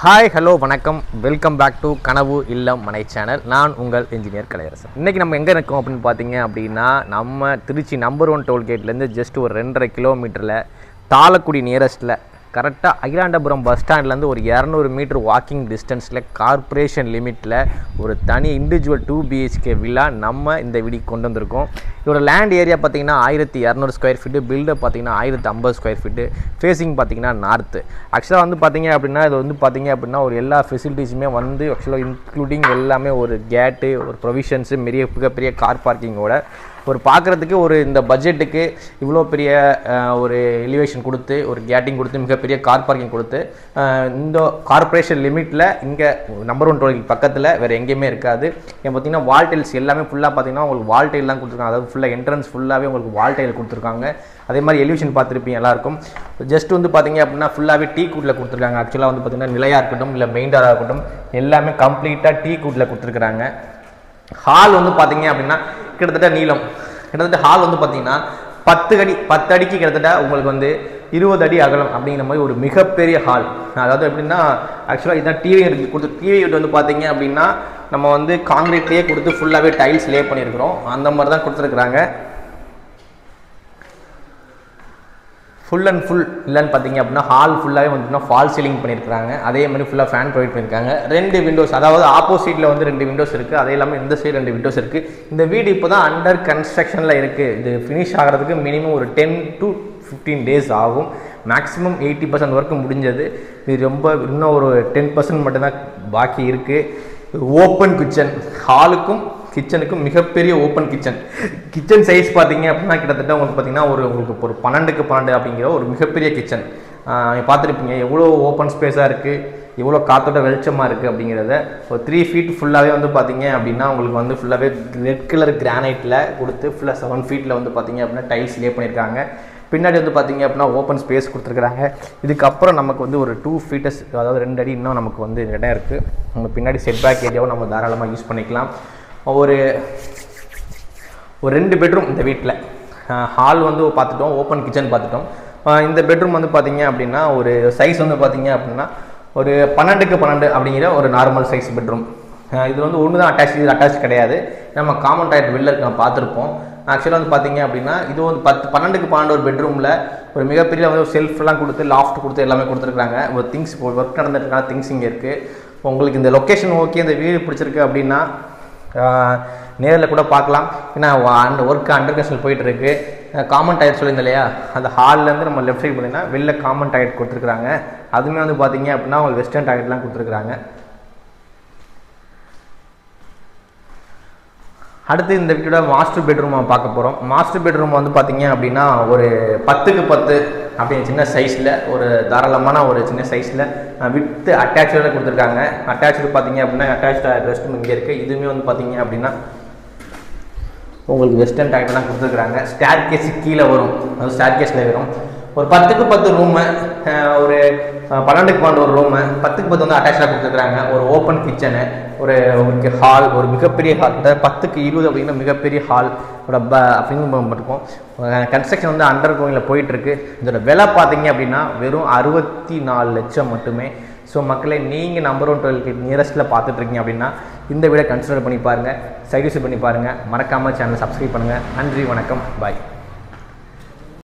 Hi hello வணக்கம் welcome back to கனவு இல்லம் மனை சேனல். நான் உங்கள் இன்ஜினியர் கலையரசன். இன்றைக்கி நம்ம எங்கே இருக்கோம் அப்படின்னு பார்த்தீங்க அப்படின்னா, நம்ம திருச்சி நம்பர் 1 டோல்கேட்லேருந்து ஜஸ்ட் ஒரு 2.5 கிலோமீட்டரில் தாளக்குடி நியரஸ்ட்டில் கரெக்டாக அகிலாண்டபுரம் பஸ் ஸ்டாண்ட்லேருந்து ஒரு 200 மீட்டர் வாக்கிங் டிஸ்டன்ஸில் கார்ப்பரேஷன் லிமிட்டில் ஒரு தனி இண்டிவிஜுவல் 2 BHK வில்லா நம்ம இந்த வீடியோக்கு கொண்டு வந்திருக்கோம். இதோட லேண்ட் ஏரியா பார்த்திங்கன்னா 1200 ஸ்கொயர் ஃபீட்டு, பில்டப் பார்த்திங்கன்னா 1050 ஸ்கொயர் ஃபீட்டு, ஃபேஸிங் பார்த்திங்கன்னா நார்த்து. ஆக்சுவலாக வந்து பார்த்திங்க அப்படின்னா இது வந்து பார்த்திங்க அப்படின்னா ஒரு எல்லா ஃபெசிலிட்டிஸுமே வந்து ஆக்சுவலாக இன்க்ளூடிங் எல்லாமே ஒரு கேட்டு, ஒரு ப்ரொவிஷன்ஸு, மிகப்பெரிய கார் பார்க்கிங்கோட ஒரு பார்க்குறதுக்கு ஒரு இந்த பட்ஜெட்டுக்கு இவ்வளோ பெரிய ஒரு எலிவேஷன் கொடுத்து, ஒரு கேட்டிங் கொடுத்து, மிகப்பெரிய கார் பார்க்கிங் கொடுத்து, இந்த கார்ப்பரேஷன் லிமிட்டில் இங்கே நம்பர் 1 டோல்கேட் பக்கத்தில் வேறு எங்கேயுமே இருக்காது. ஏன் பார்த்தீங்கன்னா வால் டைல்ஸ் எல்லாமே ஃபுல்லாக பார்த்தீங்கன்னா உங்களுக்கு வால் டைல் தான் கொடுத்துருக்காங்க. அதாவது ஃபுல்லாக என்ட்ரன்ஸ் ஃபுல்லாகவே உங்களுக்கு வால் டைல் கொடுத்துருக்காங்க. அதே மாதிரி எலிவேஷன் பார்த்துருப்பீங்க எல்லாருக்கும். ஜஸ்ட் வந்து பார்த்தீங்க அப்படின்னா ஃபுல்லாகவே டீ கூட்டில் கொடுத்துருக்காங்க. ஆக்சுவலாக வந்து பார்த்தீங்கன்னா நிலையாக இருக்கட்டும் இல்லை மெயின் டாராக இருக்கட்டும் எல்லாமே கம்ப்ளீட்டாக டீ கூட்டில் கொடுத்துருக்குறாங்க. ஹால் வந்து பார்த்தீங்க அப்படின்னா கிட்டத்தட்ட ஹால் வந்து பார்த்தீங்கன்னா 10 அடிக்கு கிட்டத்தட்ட உங்களுக்கு வந்து 20 அடி அகலம் அப்படிங்கிற மாதிரி ஒரு மிகப்பெரிய ஹால். அதாவது எப்படின்னா ஆக்சுவலாக இதுதான் டிவி யூனிட் வந்து பார்த்தீங்க அப்படின்னா நம்ம வந்து காங்கிரீட்லேயே கொடுத்து ஃபுல்லாகவே டைல்ஸ் லே பண்ணியிருக்கிறோம். அந்த மாதிரி தான் கொடுத்துருக்குறாங்க. ஃபுல் அண்ட் ஃபுல் இல்லைன்னு பார்த்தீங்க அப்படின்னா ஹால் ஃபுல்லாகவே வந்துன்னா ஃபால் சீலிங் பண்ணியிருக்காங்க. அதே மாதிரி ஃபுல்லாக ஃபேன் ப்ரொவைட் பண்ணியிருக்காங்க. 2 விண்டோஸ், அதாவது ஆப்போசிட்டில் வந்து 2 விண்டோஸ் இருக்குது. அதே இல்லாமல் இந்த சைடு 2 விண்டோஸ் இருக்குது. இந்த வீடு இப்போ தான் அண்டர் கன்ஸ்ட்ரக்ஷனில் இருக்குது. இது ஃபினிஷ் ஆகிறதுக்கு மினிமம் ஒரு 10 to 15 days ஆகும். மேக்ஸிமம் 80% ஒர்க்கு முடிஞ்சது. இது ரொம்ப இன்னும் ஒரு 10% மட்டும்தான் பாக்கி இருக்குது. ஓப்பன் கிச்சன், ஹாலுக்கும் கிச்சனுக்கும் மிகப்பெரிய ஓப்பன் கிச்சன் சைஸ் பார்த்தீங்க அப்படின்னா கிட்டத்தட்ட உங்களுக்கு பார்த்தீங்கன்னா உங்களுக்கு ஒரு 12க்கு 12 அப்படிங்கிற ஒரு மிகப்பெரிய கிச்சன் பார்த்துருப்பீங்க. எவ்வளோ ஓப்பன் ஸ்பேஸாக இருக்குது, எவ்வளோ காற்றோட வெளிச்சமாக இருக்குது அப்படிங்கிறத. ஒரு 3 feet ஃபுல்லாகவே வந்து பார்த்தீங்க அப்படின்னா உங்களுக்கு வந்து ஃபுல்லாகவே ரெட் கலர் கிரானைட்டில் கொடுத்து ஃபுல்லாக 7 feetல வந்து பார்த்தீங்க அப்படின்னா டைல்ஸ் லே பண்ணியிருக்காங்க. பின்னாடி வந்து பார்த்தீங்க அப்படின்னா ஓப்பன் ஸ்பேஸ் கொடுத்துருக்குறாங்க. இதுக்கப்புறம் நமக்கு வந்து ஒரு 2 feet, அதாவது 2 அடி இன்னும் நமக்கு வந்து இடம் இருக்குது. நம்ம பின்னாடி செட்பேக் ஏரியாவும் நம்ம தாராளமாக யூஸ் பண்ணிக்கலாம். ஒரு 2 பெட்ரூம் இந்த வீட்டில். ஹால் வந்து பார்த்துட்டோம், ஓப்பன் கிச்சன் பார்த்துட்டோம். இந்த பெட்ரூம் வந்து பார்த்தீங்க அப்படின்னா ஒரு சைஸ் வந்து பார்த்தீங்க அப்படின்னா ஒரு 12க்கு 12 அப்படிங்கிற ஒரு நார்மல் சைஸ் பெட்ரூம். இது வந்து ஒன்று தான் இது அட்டாச் கிடையாது. நம்ம காமன் டாய்லெட் வெளில இருக்க பார்த்துருப்போம். ஆக்சுவலாக வந்து பார்த்தீங்க அப்படின்னா இது வந்து 12க்கு 12 ஒரு பெட்ரூமில் ஒரு மிகப்பெரிய வந்து செல்ஃப்லாம் கொடுத்து லாஃப்ட் கொடுத்து எல்லாமே கொடுத்துருக்காங்க. ஒரு திங்ஸ் ஒர்க் நடந்துருக்காங்க, திங்ஸ் இங்கே இருக்குது. உங்களுக்கு இந்த லொக்கேஷன் ஓகே, இந்த வீடு பிடிச்சிருக்கு அப்படின்னா நேரில் கூட பார்க்கலாம். ஏன்னா அந்த ஒர்க்கு அண்டர் கன்ஸ்ட்ரக்ஷன் போயிட்டுருக்கு. காமன் டாய்லெட் சொல்லியிருந்தேன் இல்லையா, அந்த ஹால்லேருந்து நம்ம லெஃப்ட் சைடு பார்த்தீங்கன்னா வெளில காமன் டாய்லெட் கொடுத்துருக்குறாங்க. அதுவுமே வந்து பார்த்தீங்க அப்படின்னா உங்களுக்கு வெஸ்டர்ன் டாய்லெட்லாம் கொடுத்துருக்குறாங்க. அடுத்து இந்த வீட்டோட மாஸ்டர் பெட்ரூம் பார்க்க போகிறோம். மாஸ்டர் பெட்ரூம் வந்து பார்த்தீங்க அப்படின்னா ஒரு 10க்கு 10 அப்படின்னு சின்ன சைஸில் ஒரு தாராளமான ஒரு சின்ன சைஸில் வித் அட்டாச்சோட கொடுத்துருக்காங்க. அட்டாச்சு பார்த்தீங்க அப்படின்னா அட்டாச் ரெஸ்ட் ரூம் இங்கே இருக்குது. இதுவுமே வந்து பார்த்தீங்க அப்படின்னா உங்களுக்கு வெஸ்டர்ன் டாய்லெட்லாம் கொடுத்துருக்குறாங்க. ஸ்டேர் கேஸ் கீழே வரும், அது ஸ்டேர் கேஸில் வரும். ஒரு 10க்கு 10 ரூமு, ஒரு 12க்கு 12 ஒரு ரூமு, 10க்கு 10 வந்து அட்டாச்சாக கொடுத்துருக்குறாங்க. ஒரு ஓப்பன் கிச்சனு, ஒரு ஹால், ஒரு மிகப்பெரிய ஹால், 10க்கு 20 அப்படிங்கிற மிகப்பெரிய ஹால் அப்படின்னு இருக்கும். கன்ஸ்ட்ரக்ஷன் வந்து அண்டர் கோயிங்கில் போயிட்டுருக்கு. இதோட விலை பார்த்தீங்க அப்படின்னா வெறும் 64 லட்சம் மட்டுமே. ஸோ மக்களே, நீங்கள் நம்பர் 1 டோல்கேட் நியரஸ்ட்டில் பார்த்துட்ருக்கீங்க அப்படின்னா இந்த வீடை கன்சிடர் பண்ணி பாருங்கள், சைட் விசிட் பண்ணி பாருங்கள். மறக்காமல் சேனலை சப்ஸ்கிரைப் பண்ணுங்கள். நன்றி, வணக்கம், பாய்.